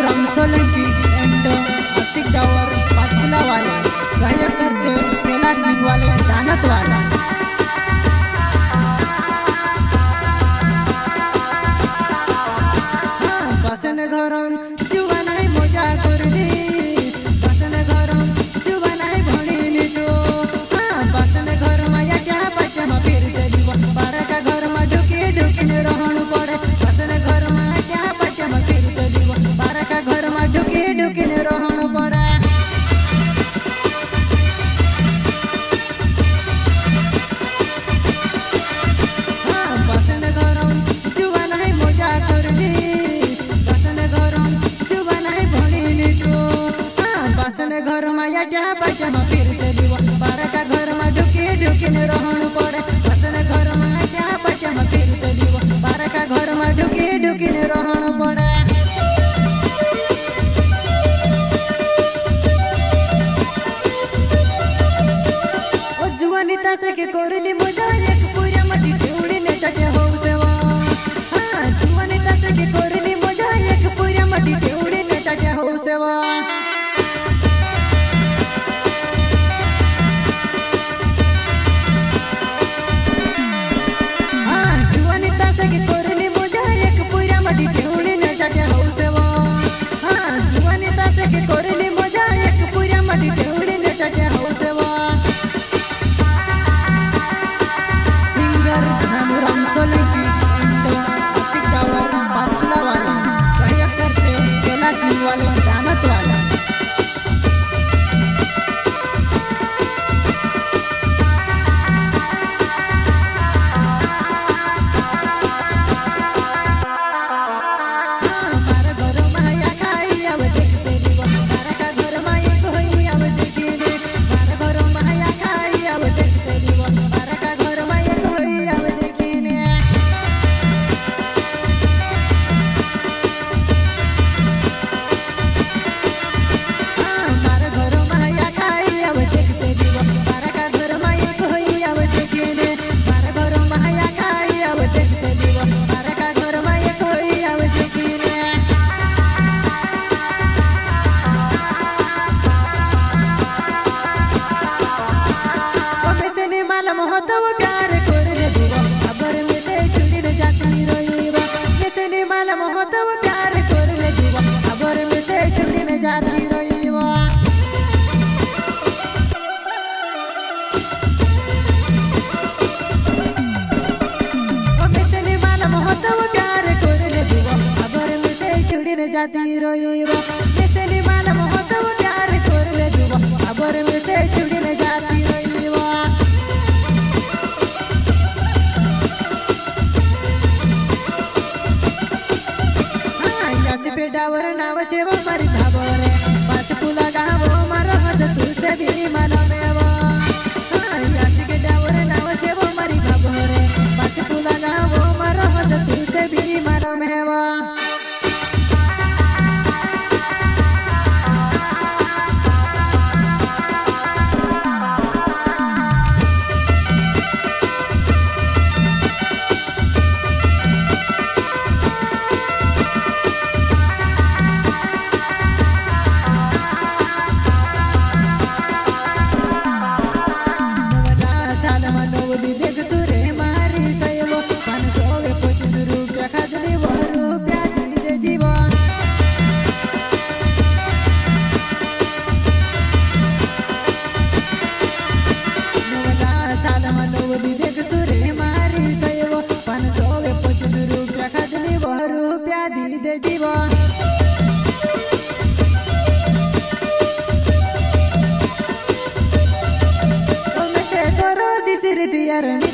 Ram Solanki and आशिक डावर पाटकुला वाले सहयोग करते कैलाश वाले दानत वाले बसन घरम जुवा नाही मजा करली बसन घरम जुवा नाही भणीली तो बसन घर मा या पाटे मा फिर चली बारा का घर मा ढुकी ढुकीन रहण पड़े बसन घर मा या पाटे मा फिर चली बारा का घर मा ढुकी ढुकीन रहण पड़े बसन घरम जुवा नाही मजा करली घर मा या पाटे मा फिर चली बारा का घर मा ढुकी ढुकीन रहण पड़े बसन घर मा या पाटे मा फिर चली बारा का घर मा ढुकी ढुकीन रहण पड़े ओ जुवानी तासे के कोरली मजा एक पूरा मटी उड़ी ने टटे हो सेवा हां जुवानी तासे के कोरली मजा एक पूरा मटी उड़ी ने टटे हो सेवा वाले दानत वाला जाती रोईबा नेसेनी मालम होतो प्यार करले दुबा अबर में से छुड़ी न जाती रोईबा हां यासी पे डावर नाव छेव मारी धाबरे पाच पुला गावो मारो हज तू से भी मालमेवा हां यासी के डावर नाव छेव मारी धाबरे पाच पुला गावो मारो हज तू से भी मालमेवा यार